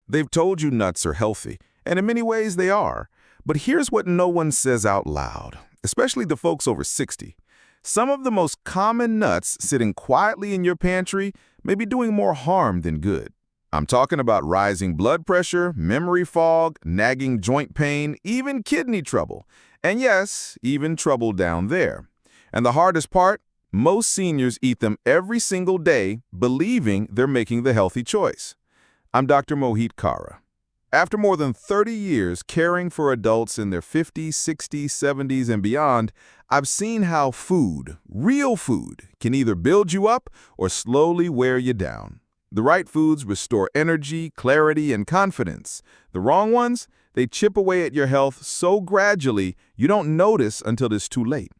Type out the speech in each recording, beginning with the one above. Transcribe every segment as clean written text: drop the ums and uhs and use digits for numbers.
They've told you nuts are healthy, and in many ways they are. But here's what no one says out loud, especially the folks over 60. Some of the most common nuts sitting quietly in your pantry may be doing more harm than good. I'm talking about rising blood pressure, memory fog, nagging joint pain, even kidney trouble. And yes, even trouble down there. And the hardest part? Most seniors eat them every single day, believing they're making the healthy choice. I'm Dr. Mohit Kara. After more than 30 years caring for adults in their 50s, 60s, 70s, and beyond, I've seen how food, real food, can either build you up or slowly wear you down. The right foods restore energy, clarity, and confidence. The wrong ones, they chip away at your health so gradually you don't notice until it's too late.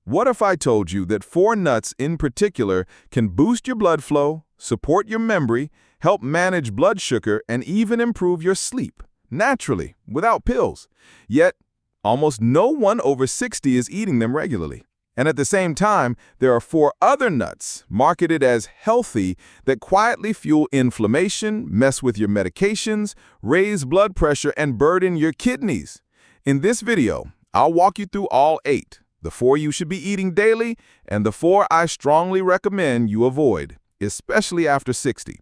What if I told you that 4 nuts in particular can boost your blood flow, support your memory, help manage blood sugar, and even improve your sleep, naturally, without pills? Yet, almost no one over 60 is eating them regularly. And at the same time, there are 4 other nuts, marketed as healthy, that quietly fuel inflammation, mess with your medications, raise blood pressure, and burden your kidneys. In this video, I'll walk you through all 8, the 4 you should be eating daily, and the 4 I strongly recommend you avoid, especially after 60.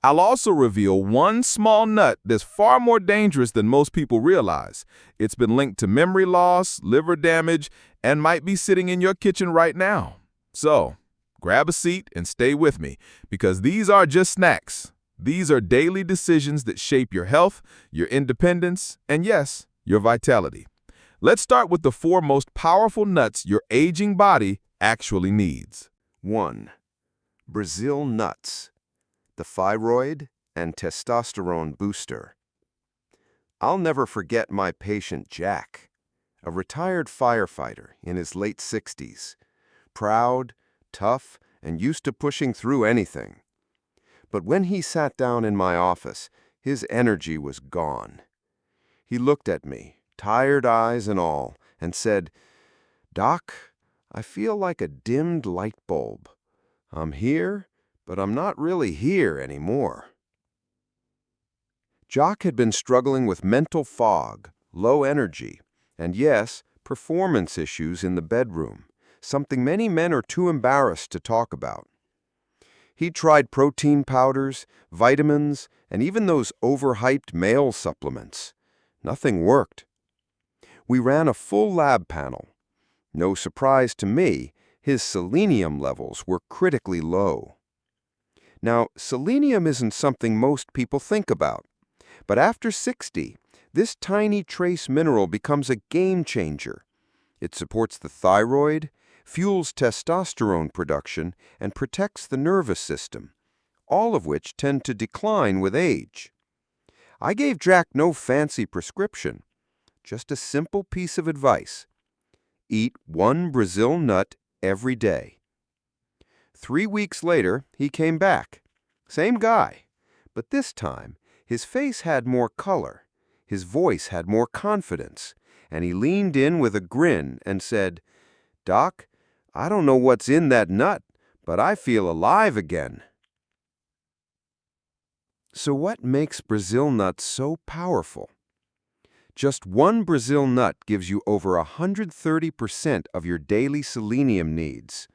I'll also reveal one small nut that's far more dangerous than most people realize. It's been linked to memory loss, liver damage, and might be sitting in your kitchen right now. So, grab a seat and stay with me, because these are just snacks. These are daily decisions that shape your health, your independence, and yes, your vitality. Let's start with the 4 most powerful nuts your aging body actually needs. 1. Brazil nuts, the thyroid and testosterone booster. I'll never forget my patient Jack, a retired firefighter in his late 60s, proud, tough, and used to pushing through anything. But when he sat down in my office, his energy was gone. He looked at me, tired eyes and all, and said, "Doc, I feel like a dimmed light bulb. I'm here, but I'm not really here anymore." Jock had been struggling with mental fog, low energy, and yes, performance issues in the bedroom, something many men are too embarrassed to talk about. He tried protein powders, vitamins, and even those overhyped male supplements. Nothing worked. We ran a full lab panel. No surprise to me, his selenium levels were critically low. Now, selenium isn't something most people think about, but after 60, this tiny trace mineral becomes a game changer. It supports the thyroid, fuels testosterone production, and protects the nervous system, all of which tend to decline with age. I gave Jack no fancy prescription, just a simple piece of advice. Eat 1 Brazil nut every day. 3 weeks later, he came back. Same guy, but this time, his face had more color, his voice had more confidence, and he leaned in with a grin and said, "Doc, I don't know what's in that nut, but I feel alive again." So what makes Brazil nuts so powerful? Just 1 Brazil nut gives you over 130% of your daily selenium needs.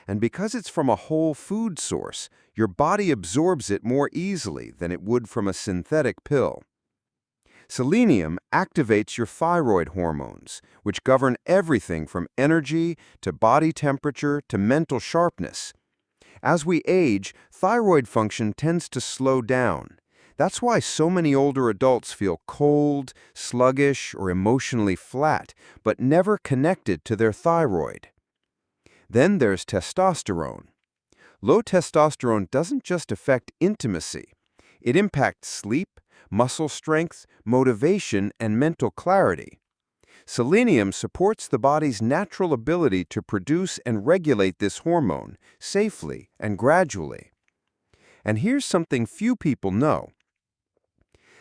And because it's from a whole food source, your body absorbs it more easily than it would from a synthetic pill. Selenium activates your thyroid hormones, which govern everything from energy to body temperature to mental sharpness. As we age, thyroid function tends to slow down. That's why so many older adults feel cold, sluggish, or emotionally flat, but never connected to their thyroid. Then there's testosterone. Low testosterone doesn't just affect intimacy. It impacts sleep, muscle strength, motivation, and mental clarity. Selenium supports the body's natural ability to produce and regulate this hormone safely and gradually. And here's something few people know.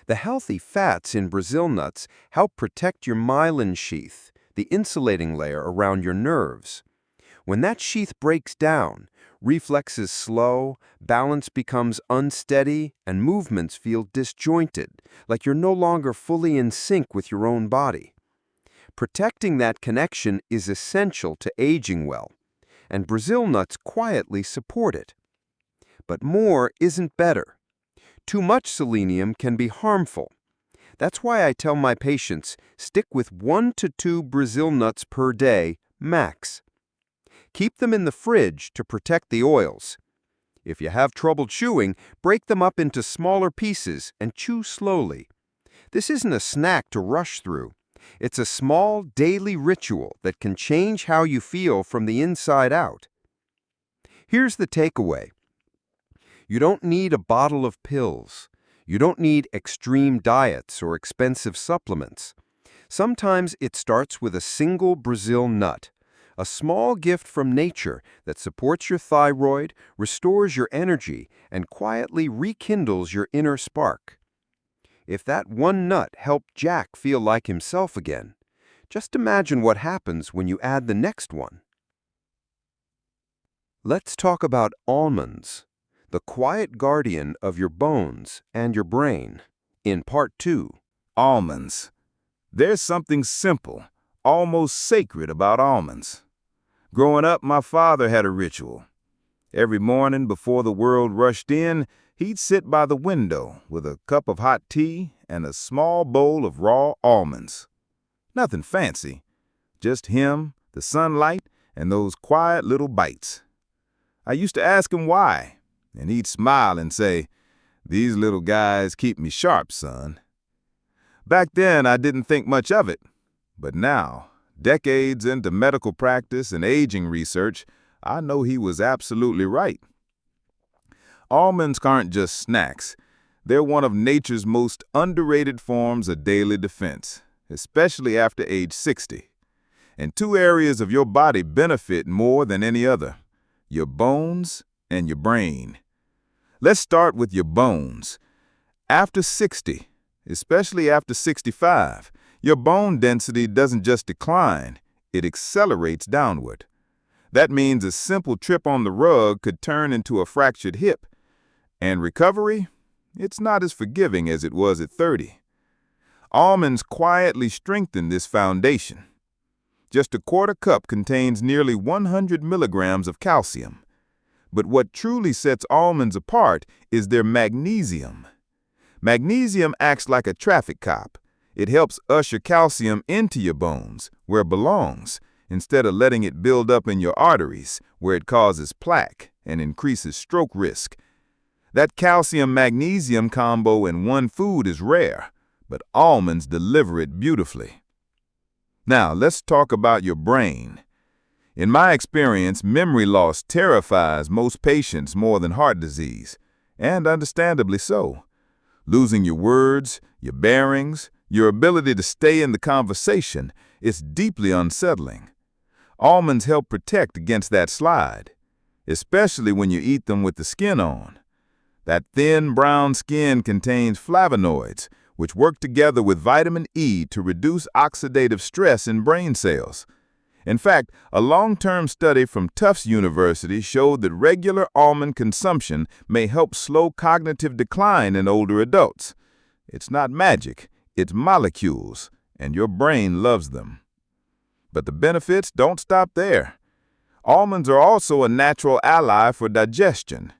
The healthy fats in Brazil nuts help protect your myelin sheath, the insulating layer around your nerves. When that sheath breaks down, reflexes slow, balance becomes unsteady, and movements feel disjointed, like you're no longer fully in sync with your own body. Protecting that connection is essential to aging well, and Brazil nuts quietly support it. But more isn't better. Too much selenium can be harmful. That's why I tell my patients, stick with 1 to 2 Brazil nuts per day, max. Keep them in the fridge to protect the oils. If you have trouble chewing, break them up into smaller pieces and chew slowly. This isn't a snack to rush through. It's a small daily ritual that can change how you feel from the inside out. Here's the takeaway. You don't need a bottle of pills. You don't need extreme diets or expensive supplements. Sometimes it starts with a single Brazil nut, a small gift from nature that supports your thyroid, restores your energy, and quietly rekindles your inner spark. If that one nut helped Jack feel like himself again, just imagine what happens when you add the next one. Let's talk about almonds, the quiet guardian of your bones and your brain, in Part 2. Almonds. There's something simple, almost sacred about almonds. Growing up, my father had a ritual. Every morning before the world rushed in, he'd sit by the window with a cup of hot tea and a small bowl of raw almonds. Nothing fancy, just him, the sunlight, and those quiet little bites. I used to ask him why, and he'd smile and say, "These little guys keep me sharp, son." Back then, I didn't think much of it, but now, decades into medical practice and aging research, I know he was absolutely right. Almonds aren't just snacks. They're one of nature's most underrated forms of daily defense, especially after age 60. And 2 areas of your body benefit more than any other: your bones and your brain. Let's start with your bones. After 60, especially after 65, your bone density doesn't just decline, it accelerates downward. That means a simple trip on the rug could turn into a fractured hip. And recovery? It's not as forgiving as it was at 30. Almonds quietly strengthen this foundation. Just a quarter cup contains nearly 100 milligrams of calcium. But what truly sets almonds apart is their magnesium. Magnesium acts like a traffic cop. It helps usher calcium into your bones, where it belongs, instead of letting it build up in your arteries, where it causes plaque and increases stroke risk. That calcium-magnesium combo in one food is rare, but almonds deliver it beautifully. Now, let's talk about your brain. In my experience, memory loss terrifies most patients more than heart disease, and understandably so. Losing your words, your bearings, your ability to stay in the conversation is deeply unsettling. Almonds help protect against that slide, especially when you eat them with the skin on. That thin brown skin contains flavonoids, which work together with vitamin E to reduce oxidative stress in brain cells. In fact, a long-term study from Tufts University showed that regular almond consumption may help slow cognitive decline in older adults. It's not magic, it's molecules, and your brain loves them. But the benefits don't stop there. Almonds are also a natural ally for digestion.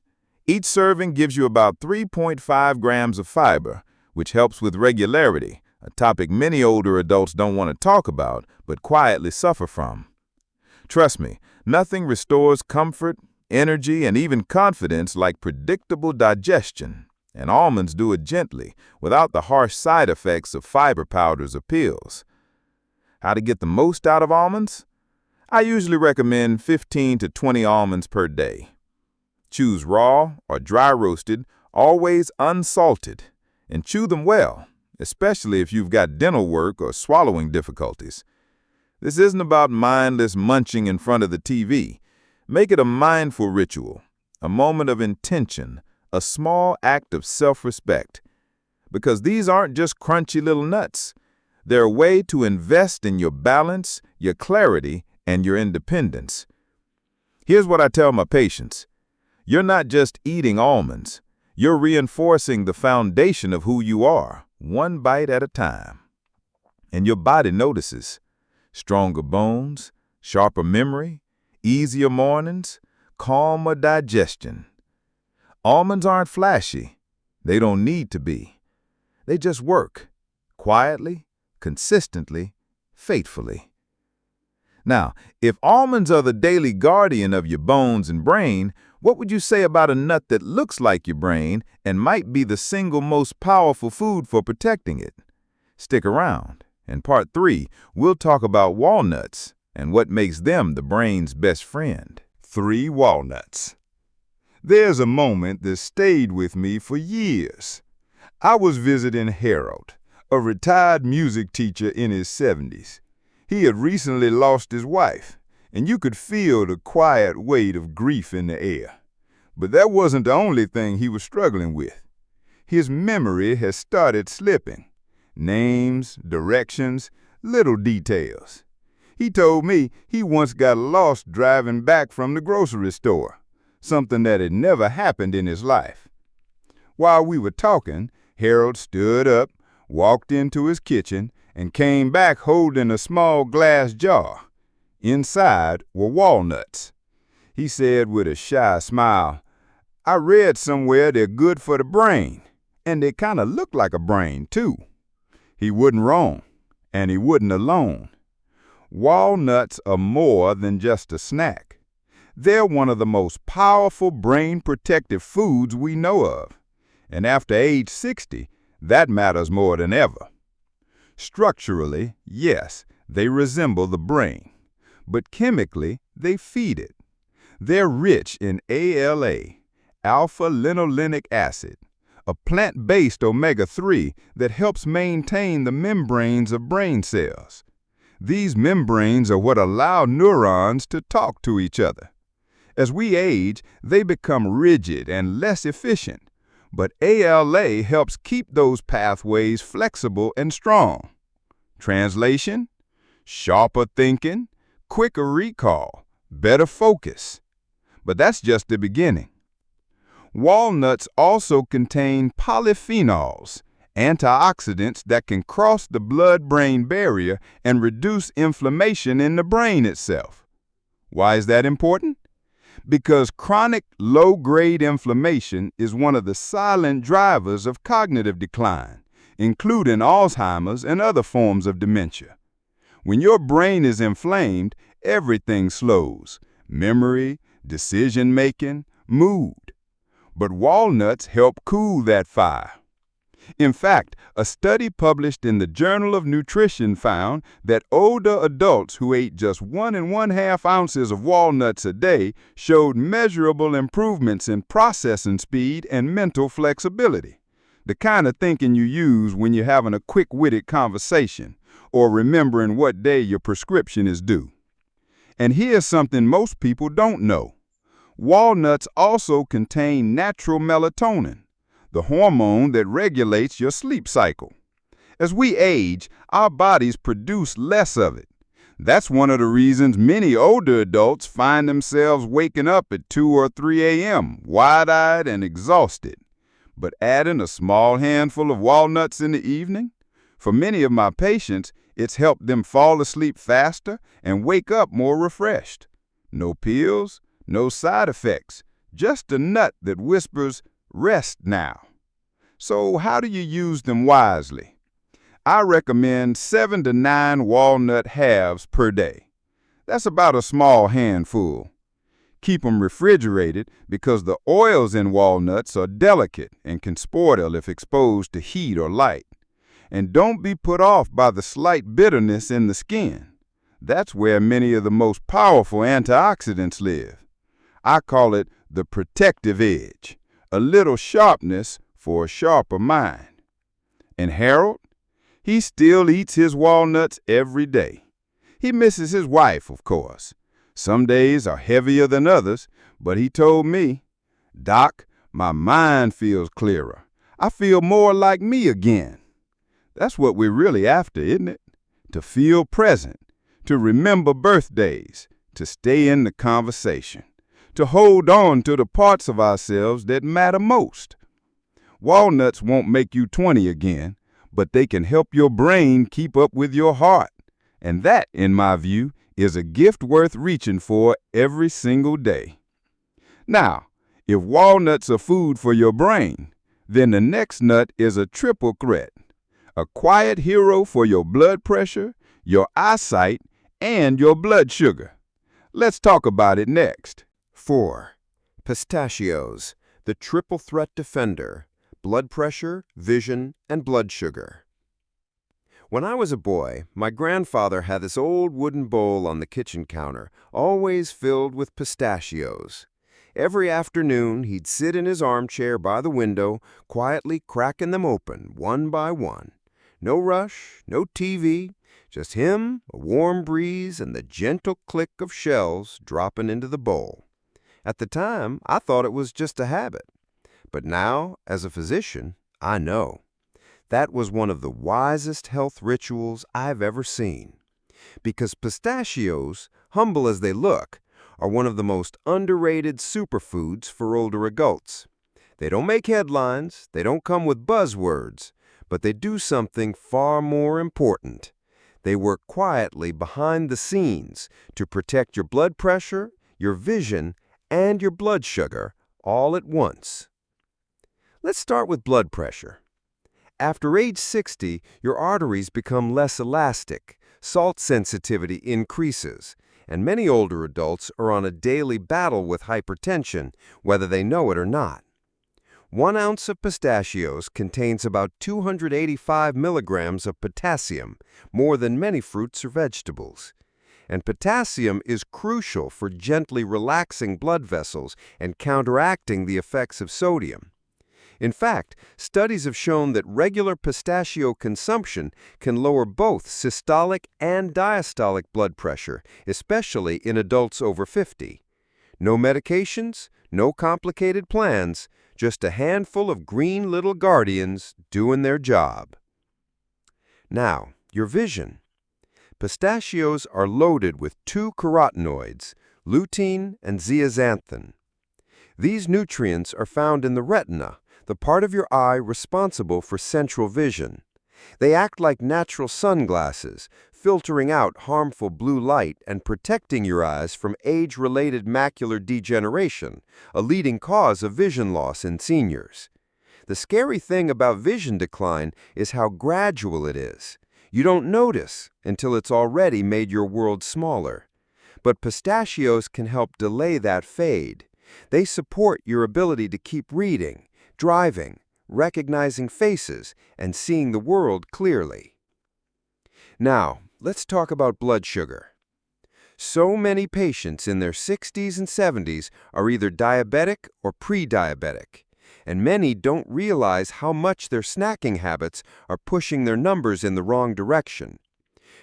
Each serving gives you about 3.5 grams of fiber, which helps with regularity, a topic many older adults don't want to talk about, but quietly suffer from. Trust me, nothing restores comfort, energy, and even confidence like predictable digestion, and almonds do it gently, without the harsh side effects of fiber powders or pills. How to get the most out of almonds? I usually recommend 15 to 20 almonds per day. Choose raw or dry roasted, always unsalted, and chew them well, especially if you've got dental work or swallowing difficulties. This isn't about mindless munching in front of the TV. Make it a mindful ritual, a moment of intention, a small act of self-respect. Because these aren't just crunchy little nuts. They're a way to invest in your balance, your clarity, and your independence. Here's what I tell my patients. You're not just eating almonds. You're reinforcing the foundation of who you are, one bite at a time. And your body notices. Stronger bones, sharper memory, easier mornings, calmer digestion. Almonds aren't flashy. They don't need to be. They just work, quietly, consistently, faithfully. Now, if almonds are the daily guardian of your bones and brain, what would you say about a nut that looks like your brain and might be the single most powerful food for protecting it? Stick around. In part 3, we'll talk about walnuts and what makes them the brain's best friend. 3 walnuts. There's a moment that stayed with me for years. I was visiting Harold, a retired music teacher in his 70s. He had recently lost his wife, and you could feel the quiet weight of grief in the air. But that wasn't the only thing he was struggling with. His memory has started slipping. Names, directions, little details. He told me he once got lost driving back from the grocery store, something that had never happened in his life. While we were talking, Harold stood up, walked into his kitchen, and came back holding a small glass jar. Inside were walnuts. He said with a shy smile, "I read somewhere they're good for the brain, and they kind of look like a brain, too." He wasn't wrong, and he wasn't alone. Walnuts are more than just a snack. They're one of the most powerful brain-protective foods we know of, and after age 60, that matters more than ever. Structurally, yes, they resemble the brain, but chemically, they feed it. They're rich in ALA, alpha-linolenic acid, a plant-based omega-3 that helps maintain the membranes of brain cells. These membranes are what allow neurons to talk to each other. As we age, they become rigid and less efficient, but ALA helps keep those pathways flexible and strong. Translation: sharper thinking, quicker recall, better focus. But that's just the beginning. Walnuts also contain polyphenols, antioxidants that can cross the blood-brain barrier and reduce inflammation in the brain itself. Why is that important? Because chronic low-grade inflammation is one of the silent drivers of cognitive decline, including Alzheimer's and other forms of dementia. When your brain is inflamed, everything slows: memory, decision-making, mood. But walnuts help cool that fire. In fact, a study published in the Journal of Nutrition found that older adults who ate just 1 1/2 ounces of walnuts a day showed measurable improvements in processing speed and mental flexibility, the kind of thinking you use when you're having a quick-witted conversation or remembering what day your prescription is due. And here's something most people don't know. Walnuts also contain natural melatonin, the hormone that regulates your sleep cycle. As we age, our bodies produce less of it. That's one of the reasons many older adults find themselves waking up at 2 or 3 a.m., wide-eyed and exhausted. But adding a small handful of walnuts in the evening? For many of my patients, it's helped them fall asleep faster and wake up more refreshed. No pills, no side effects, just a nut that whispers, "Rest now." So how do you use them wisely? I recommend 7 to 9 walnut halves per day. That's about a small handful. Keep them refrigerated because the oils in walnuts are delicate and can spoil if exposed to heat or light. And don't be put off by the slight bitterness in the skin. That's where many of the most powerful antioxidants live. I call it the protective edge, a little sharpness for a sharper mind. And Harold? He still eats his walnuts every day. He misses his wife, of course. Some days are heavier than others, but he told me, "Doc, my mind feels clearer. I feel more like me again." That's what we're really after, isn't it? To feel present, to remember birthdays, to stay in the conversation. to hold on to the parts of ourselves that matter most. Walnuts won't make you 20 again, but they can help your brain keep up with your heart. And that, in my view, is a gift worth reaching for every single day. Now, if walnuts are food for your brain, then the next nut is a triple threat. A quiet hero for your blood pressure, your eyesight, and your blood sugar. Let's talk about it next. 4. Pistachios, the triple threat defender: blood pressure, vision, and blood sugar. When I was a boy, my grandfather had this old wooden bowl on the kitchen counter, always filled with pistachios. Every afternoon, he'd sit in his armchair by the window, quietly cracking them open, one by one. No rush, no TV, just him, a warm breeze, and the gentle click of shells dropping into the bowl. At the time, I thought it was just a habit. But now, as a physician, I know. That was one of the wisest health rituals I've ever seen. Because pistachios, humble as they look, are one of the most underrated superfoods for older adults. They don't make headlines, they don't come with buzzwords, but they do something far more important. They work quietly behind the scenes to protect your blood pressure, your vision, and your blood sugar all at once. Let's start with blood pressure. After age 60, your arteries become less elastic, salt sensitivity increases, and many older adults are on a daily battle with hypertension, whether they know it or not. 1 ounce of pistachios contains about 285 milligrams of potassium, more than many fruits or vegetables. And potassium is crucial for gently relaxing blood vessels and counteracting the effects of sodium. In fact, studies have shown that regular pistachio consumption can lower both systolic and diastolic blood pressure, especially in adults over 50. No medications, no complicated plans, just a handful of green little guardians doing their job. Now, your vision. Pistachios are loaded with 2 carotenoids, lutein and zeaxanthin. These nutrients are found in the retina, the part of your eye responsible for central vision. They act like natural sunglasses, filtering out harmful blue light and protecting your eyes from age-related macular degeneration, a leading cause of vision loss in seniors. The scary thing about vision decline is how gradual it is. You don't notice until it's already made your world smaller. But pistachios can help delay that fade. They support your ability to keep reading, driving, recognizing faces, and seeing the world clearly. Now, let's talk about blood sugar. So many patients in their 60s and 70s are either diabetic or pre-diabetic, and many don't realize how much their snacking habits are pushing their numbers in the wrong direction.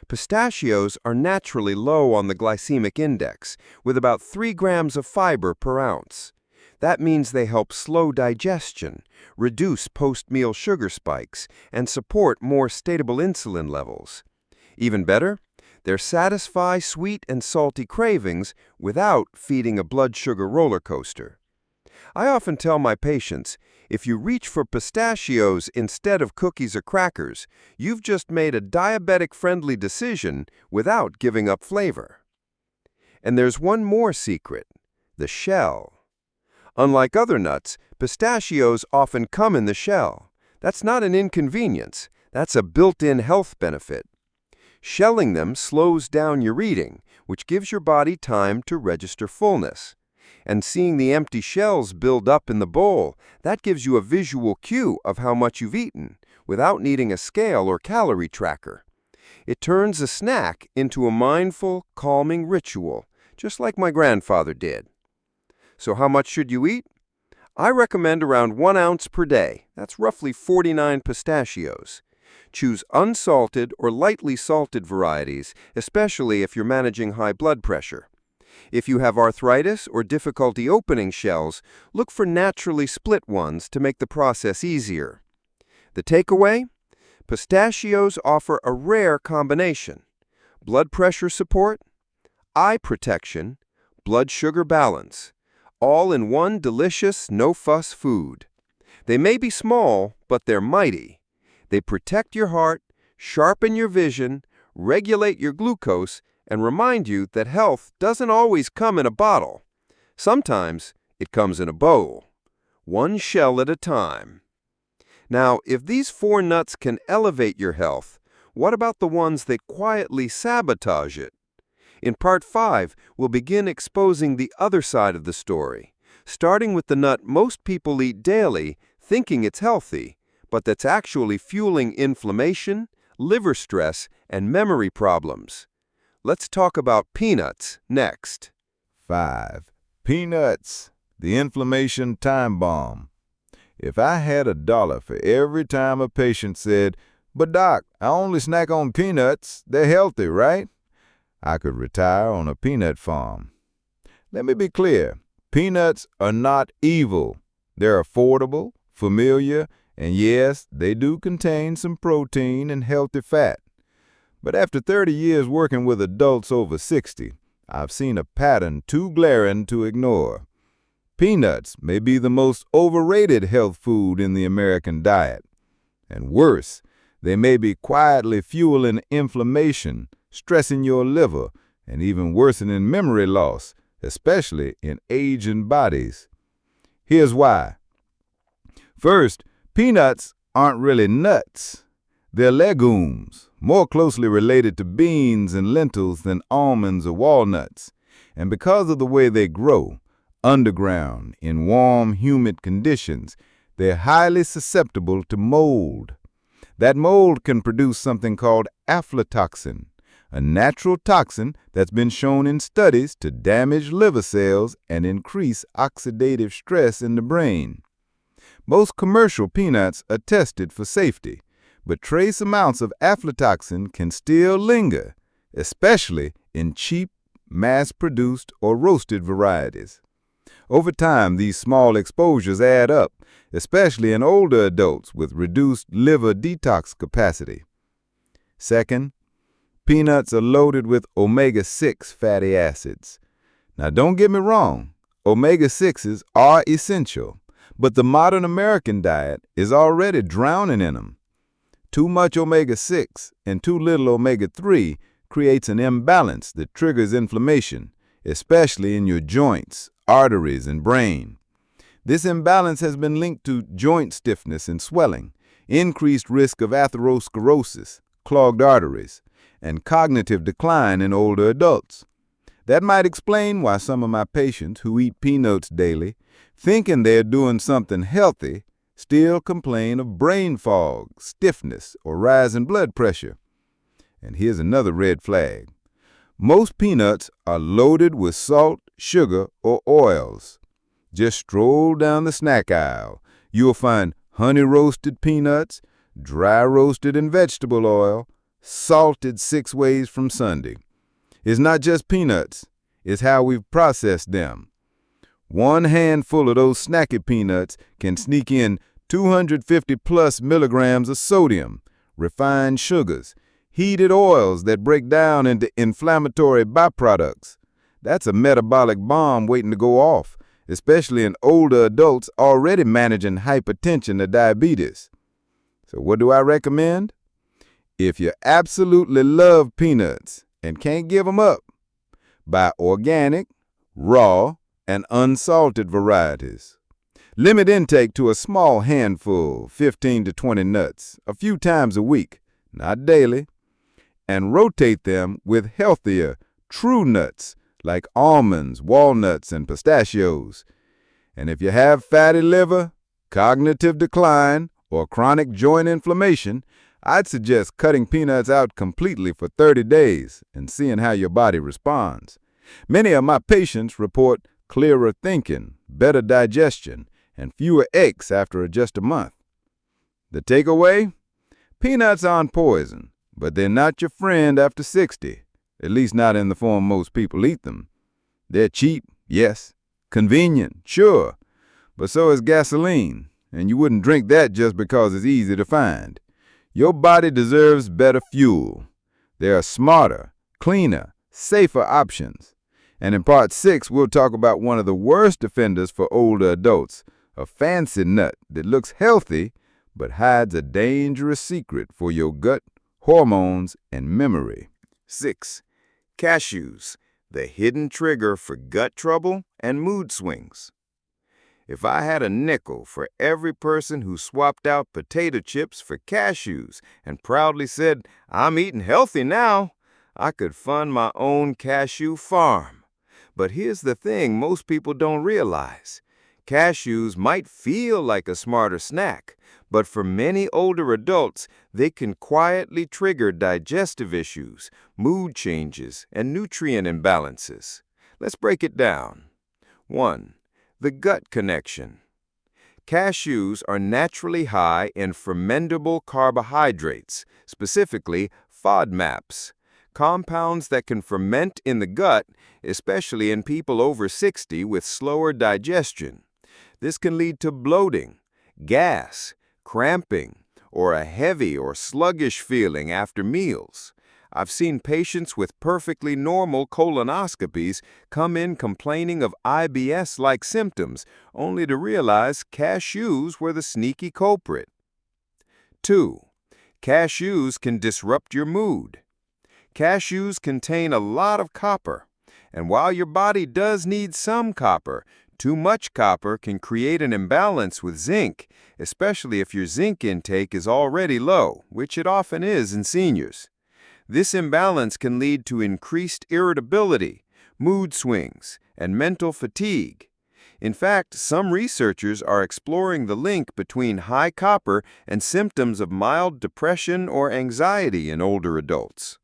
Pistachios are naturally low on the glycemic index, with about 3 grams of fiber per ounce. That means they help slow digestion, reduce post-meal sugar spikes, and support more stable insulin levels. Even better, they satisfy sweet and salty cravings without feeding a blood sugar roller coaster. I often tell my patients, if you reach for pistachios instead of cookies or crackers, you've just made a diabetic-friendly decision without giving up flavor. And there's one more secret: the shell. Unlike other nuts, pistachios often come in the shell. That's not an inconvenience. That's a built-in health benefit. Shelling them slows down your eating, which gives your body time to register fullness. And seeing the empty shells build up in the bowl, that gives you a visual cue of how much you've eaten, without needing a scale or calorie tracker. It turns a snack into a mindful, calming ritual, just like my grandfather did. So how much should you eat? I recommend around 1 ounce per day. That's roughly 49 pistachios. Choose unsalted or lightly salted varieties, especially if you're managing high blood pressure. If you have arthritis or difficulty opening shells, look for naturally split ones to make the process easier. The takeaway? Pistachios offer a rare combination: blood pressure support, eye protection, blood sugar balance. all in one delicious, no-fuss food. They may be small, but they're mighty. They protect your heart, sharpen your vision, regulate your glucose, and remind you that health doesn't always come in a bottle. Sometimes it comes in a bowl, one shell at a time. Now, if these 4 nuts can elevate your health, what about the ones that quietly sabotage it? In Part 5, we'll begin exposing the other side of the story, starting with the nut most people eat daily, thinking it's healthy, but that's actually fueling inflammation, liver stress, and memory problems. Let's talk about peanuts next. 5. Peanuts, the inflammation time bomb. If I had $1 for every time a patient said, "But doc, I only snack on peanuts, they're healthy, right?" I could retire on a peanut farm. Let me be clear, peanuts are not evil. They're affordable, familiar, and yes, they do contain some protein and healthy fat. But after 30 years working with adults over 60, I've seen a pattern too glaring to ignore. Peanuts may be the most overrated health food in the American diet. And worse, they may be quietly fueling inflammation, stressing your liver, and even worsening memory loss, especially in aging bodies. Here's why. First, peanuts aren't really nuts. They're legumes, more closely related to beans and lentils than almonds or walnuts. And because of the way they grow, underground, in warm, humid conditions, they're highly susceptible to mold. That mold can produce something called aflatoxin, a natural toxin that's been shown in studies to damage liver cells and increase oxidative stress in the brain. Most commercial peanuts are tested for safety, but trace amounts of aflatoxin can still linger, especially in cheap, mass-produced or roasted varieties. Over time, these small exposures add up, especially in older adults with reduced liver detox capacity. Second, peanuts are loaded with omega-6 fatty acids. Now, don't get me wrong, omega-6s are essential, but the modern American diet is already drowning in them. Too much omega-6 and too little omega-3 creates an imbalance that triggers inflammation, especially in your joints, arteries, and brain. This imbalance has been linked to joint stiffness and swelling, increased risk of atherosclerosis, clogged arteries, and cognitive decline in older adults. That might explain why some of my patients who eat peanuts daily, thinking they're doing something healthy, still complain of brain fog, stiffness, or rising blood pressure. And here's another red flag. Most peanuts are loaded with salt, sugar, or oils. Just stroll down the snack aisle. You'll find honey-roasted peanuts, dry-roasted in vegetable oil, salted 6 ways from Sunday. It's not just peanuts, it's how we've processed them. One handful of those snacky peanuts can sneak in 250+ milligrams of sodium, refined sugars, heated oils that break down into inflammatory byproducts. That's a metabolic bomb waiting to go off, especially in older adults already managing hypertension or diabetes. So what do I recommend? If you absolutely love peanuts and can't give them up, buy organic, raw, and unsalted varieties. Limit intake to a small handful, 15 to 20 nuts, a few times a week, not daily, and rotate them with healthier, true nuts like almonds, walnuts, and pistachios. And if you have fatty liver, cognitive decline, or chronic joint inflammation, I'd suggest cutting peanuts out completely for 30 days and seeing how your body responds. Many of my patients report clearer thinking, better digestion, and fewer aches after just a month. The takeaway? Peanuts aren't poison, but they're not your friend after 60, at least not in the form most people eat them. They're cheap, yes, convenient, sure, but so is gasoline, and you wouldn't drink that just because it's easy to find. Your body deserves better fuel. There are smarter, cleaner, safer options. And in part 6, we'll talk about one of the worst offenders for older adults, a fancy nut that looks healthy but hides a dangerous secret for your gut, hormones, and memory. 6. Cashews, the hidden trigger for gut trouble and mood swings. If I had a nickel for every person who swapped out potato chips for cashews and proudly said, "I'm eating healthy now," I could fund my own cashew farm. But here's the thing most people don't realize. Cashews might feel like a smarter snack, but for many older adults, they can quietly trigger digestive issues, mood changes, and nutrient imbalances. Let's break it down. 1. The gut connection. Cashews are naturally high in fermentable carbohydrates, specifically FODMAPs, compounds that can ferment in the gut, especially in people over 60 with slower digestion. This can lead to bloating, gas, cramping, or a heavy or sluggish feeling after meals. I've seen patients with perfectly normal colonoscopies come in complaining of IBS-like symptoms, only to realize cashews were the sneaky culprit. 2. Cashews can disrupt your mood. Cashews contain a lot of copper, and while your body does need some copper, too much copper can create an imbalance with zinc, especially if your zinc intake is already low, which it often is in seniors. This imbalance can lead to increased irritability, mood swings, and mental fatigue. In fact, some researchers are exploring the link between high copper and symptoms of mild depression or anxiety in older adults.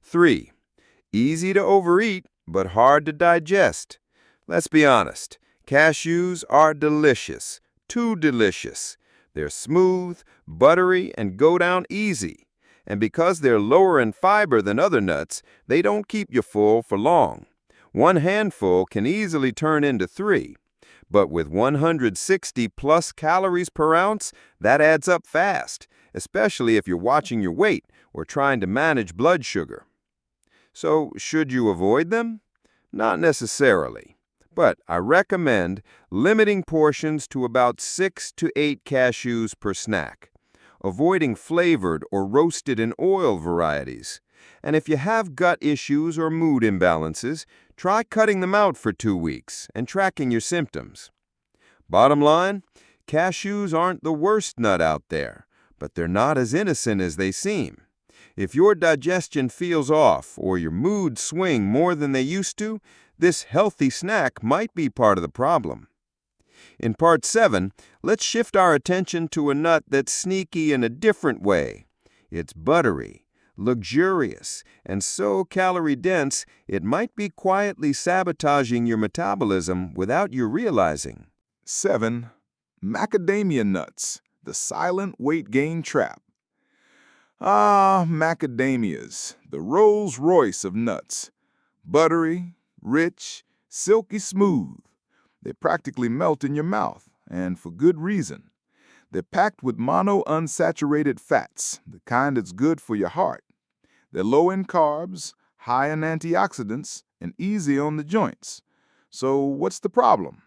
3. Easy to overeat, but hard to digest. Let's be honest, cashews are delicious, too delicious. They're smooth, buttery, and go down easy. And because they're lower in fiber than other nuts, they don't keep you full for long. One handful can easily turn into 3. But with 160 plus calories per ounce, that adds up fast, especially if you're watching your weight or trying to manage blood sugar. So, should you avoid them? Not necessarily. But I recommend limiting portions to about 6 to 8 cashews per snack, avoiding flavored or roasted in oil varieties. And if you have gut issues or mood imbalances, try cutting them out for 2 weeks and tracking your symptoms. Bottom line, cashews aren't the worst nut out there, but they're not as innocent as they seem. If your digestion feels off or your mood swing more than they used to, this healthy snack might be part of the problem. In part 7, let's shift our attention to a nut that's sneaky in a different way. It's buttery, luxurious, and so calorie-dense it might be quietly sabotaging your metabolism without you realizing. 7. Macadamia nuts, the silent weight gain trap. Ah, macadamias, the Rolls Royce of nuts. Buttery, rich, silky smooth. They practically melt in your mouth, and for good reason. They're packed with monounsaturated fats, the kind that's good for your heart. They're low in carbs, high in antioxidants, and easy on the joints. So what's the problem?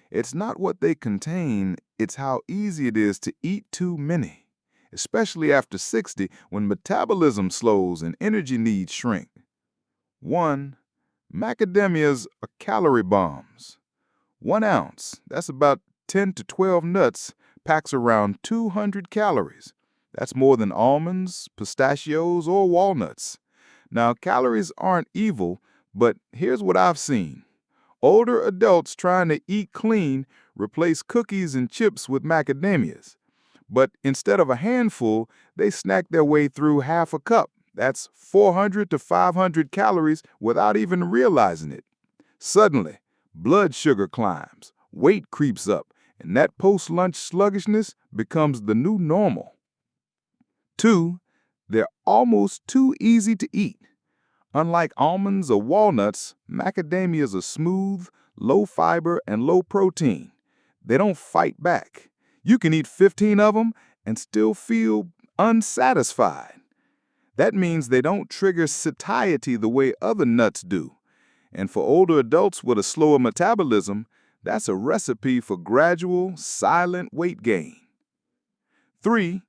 It's not what they contain, it's how easy it is to eat too many, especially after 60 when metabolism slows and energy needs shrink. 1. Macadamias are calorie bombs. 1 ounce, that's about 10 to 12 nuts, packs around 200 calories. That's more than almonds, pistachios, or walnuts. Now, calories aren't evil, but here's what I've seen. Older adults trying to eat clean replace cookies and chips with macadamias. But instead of a handful, they snack their way through half a cup. That's 400 to 500 calories without even realizing it. Suddenly, blood sugar climbs, weight creeps up, and that post-lunch sluggishness becomes the new normal. 2, they're almost too easy to eat. Unlike almonds or walnuts, macadamias are smooth, low fiber, and low protein. They don't fight back. You can eat 15 of them and still feel unsatisfied. That means they don't trigger satiety the way other nuts do. And for older adults with a slower metabolism, that's a recipe for gradual, silent weight gain. 3.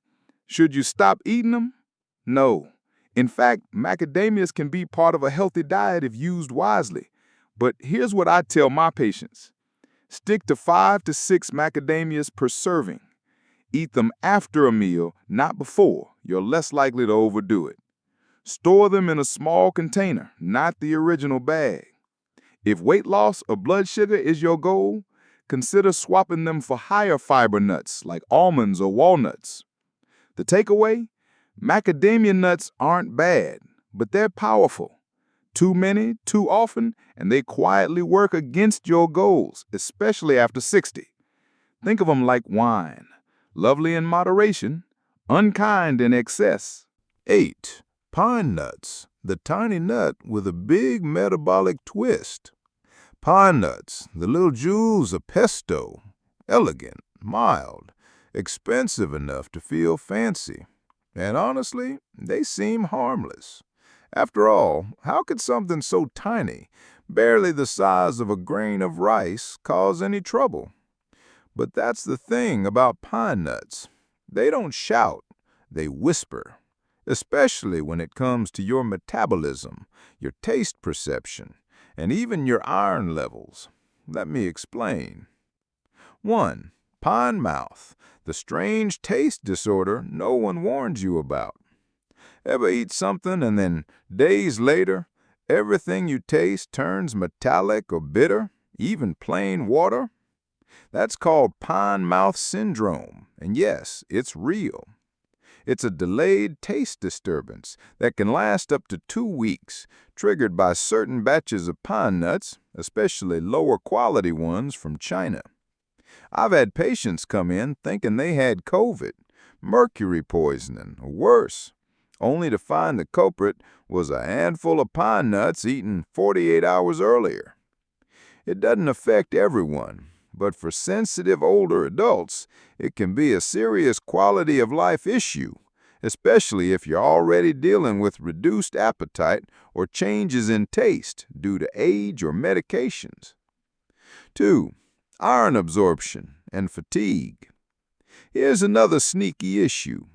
Should you stop eating them? No. In fact, macadamias can be part of a healthy diet if used wisely. But here's what I tell my patients. Stick to 5 to 6 macadamias per serving. Eat them after a meal, not before. You're less likely to overdo it. Store them in a small container, not the original bag. If weight loss or blood sugar is your goal, consider swapping them for higher fiber nuts like almonds or walnuts. The takeaway? Macadamia nuts aren't bad, but they're powerful. Too many, too often, and they quietly work against your goals, especially after 60. Think of them like wine, lovely in moderation, unkind in excess. 8. Pine nuts, the tiny nut with a big metabolic twist. Pine nuts, the little jewels of pesto, elegant, mild, expensive enough to feel fancy. And honestly, they seem harmless. After all, how could something so tiny, barely the size of a grain of rice, cause any trouble? But that's the thing about pine nuts. They don't shout, they whisper, especially when it comes to your metabolism, your taste perception, and even your iron levels. Let me explain. 1. Pine mouth, the strange taste disorder no one warns you about. Ever eat something and then days later, everything you taste turns metallic or bitter, even plain water? That's called pine mouth syndrome, and yes, it's real. It's a delayed taste disturbance that can last up to 2 weeks, triggered by certain batches of pine nuts, especially lower quality ones from China. I've had patients come in thinking they had COVID, mercury poisoning, or worse, only to find the culprit was a handful of pine nuts eaten 48 hours earlier. It doesn't affect everyone, but for sensitive older adults, it can be a serious quality of life issue, especially if you're already dealing with reduced appetite or changes in taste due to age or medications. 2. Iron absorption and fatigue. Here's another sneaky issue.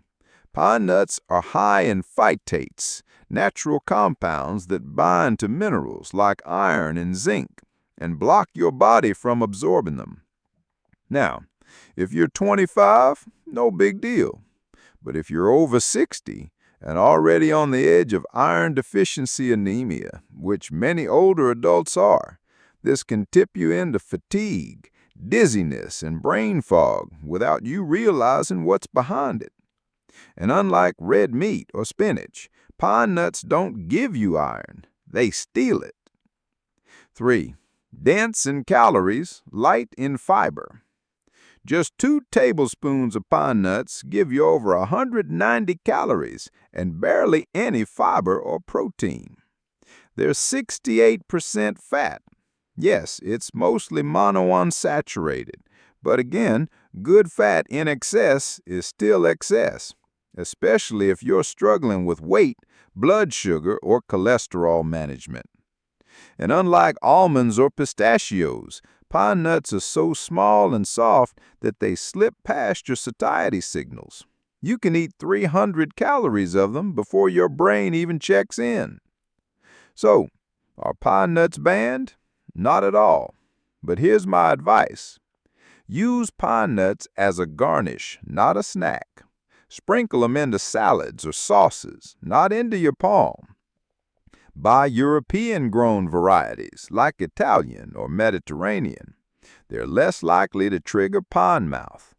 Pine nuts are high in phytates, natural compounds that bind to minerals like iron and zinc and block your body from absorbing them. Now, if you're 25, no big deal. But if you're over 60 and already on the edge of iron deficiency anemia, which many older adults are, this can tip you into fatigue, dizziness, and brain fog without you realizing what's behind it. And unlike red meat or spinach, pine nuts don't give you iron, they steal it. 3. Dense in calories, light in fiber. Just 2 tablespoons of pine nuts give you over 190 calories and barely any fiber or protein. They're 68% fat. Yes, it's mostly monounsaturated, but again, good fat in excess is still excess, especially if you're struggling with weight, blood sugar, or cholesterol management. And unlike almonds or pistachios, pine nuts are so small and soft that they slip past your satiety signals. You can eat 300 calories of them before your brain even checks in. So, are pine nuts banned? Not at all. But here's my advice. Use pine nuts as a garnish, not a snack. Sprinkle them into salads or sauces, not into your palm. Buy European-grown varieties like Italian or Mediterranean. They're less likely to trigger pine mouth.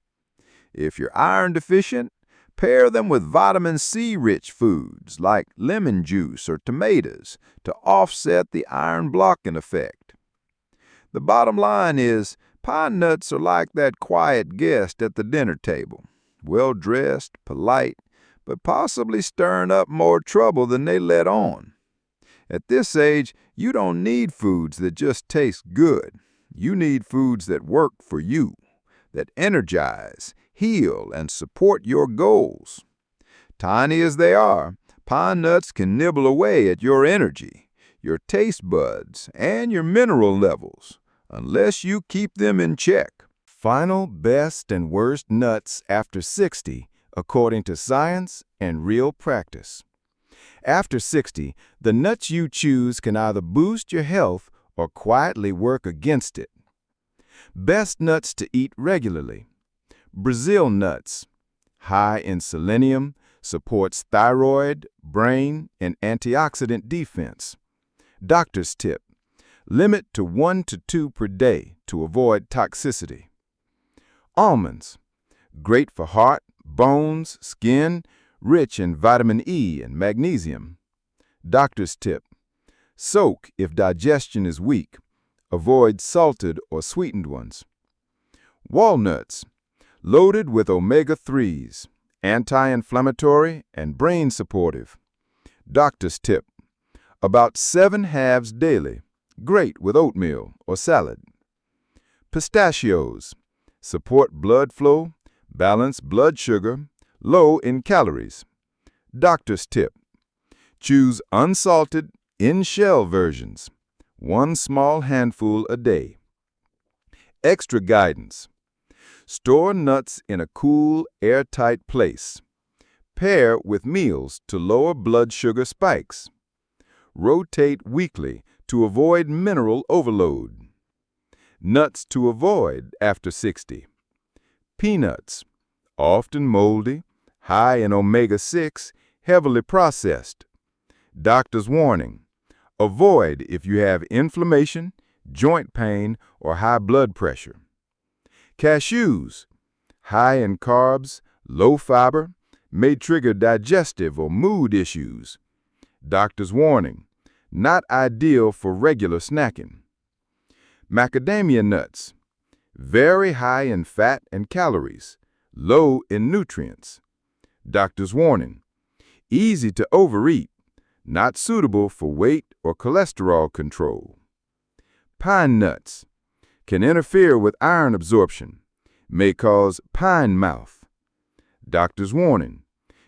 If you're iron deficient, pair them with vitamin C-rich foods like lemon juice or tomatoes to offset the iron blocking effect. The bottom line is, pine nuts are like that quiet guest at the dinner table, well-dressed, polite, but possibly stirring up more trouble than they let on. At this age, you don't need foods that just taste good. You need foods that work for you, that energize, heal, and support your goals. Tiny as they are, pine nuts can nibble away at your energy. your taste buds, and your mineral levels, unless you keep them in check. Final best and worst nuts after 60, according to science and real practice. After 60, the nuts you choose can either boost your health or quietly work against it. Best nuts to eat regularly. Brazil nuts, high in selenium, supports thyroid, brain, and antioxidant defense. Doctor's tip: limit to 1 to 2 per day to avoid toxicity. Almonds, great for heart, bones, skin, rich in vitamin E and magnesium. Doctor's tip: soak if digestion is weak. Avoid salted or sweetened ones. Walnuts, loaded with omega-3s, anti-inflammatory and brain supportive. Doctor's tip: about 7 halves daily, great with oatmeal or salad. Pistachios, support blood flow, balance blood sugar, low in calories. Doctor's tip: choose unsalted, in-shell versions, 1 small handful a day. Extra guidance: store nuts in a cool, airtight place. Pair with meals to lower blood sugar spikes. Rotate weekly to avoid mineral overload. Nuts to avoid after 60. Peanuts, often moldy, high in omega-6, heavily processed. Doctor's warning: avoid if you have inflammation, joint pain, or high blood pressure. Cashews, high in carbs, low fiber, may trigger digestive or mood issues. Doctor's warning: not ideal for regular snacking. Macadamia nuts, very high in fat and calories, low in nutrients. Doctor's warning: easy to overeat, not suitable for weight or cholesterol control. Pine nuts can interfere with iron absorption, may cause pine mouth. Doctor's warning: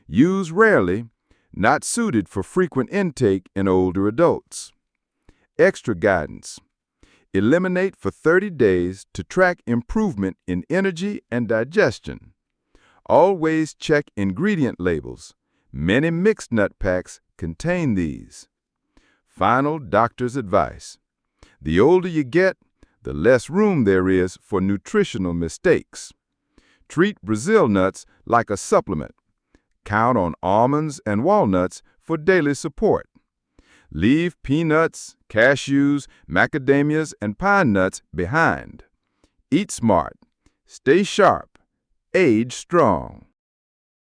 use rarely, not suited for frequent intake in older adults. Extra guidance: eliminate for 30 days to track improvement in energy and digestion. Always check ingredient labels. Many mixed nut packs contain these. Final doctor's advice: the older you get, the less room there is for nutritional mistakes. Treat Brazil nuts like a supplement. Count on almonds and walnuts for daily support. Leave peanuts, cashews, macadamias, and pine nuts behind. Eat smart. Stay sharp. Age strong.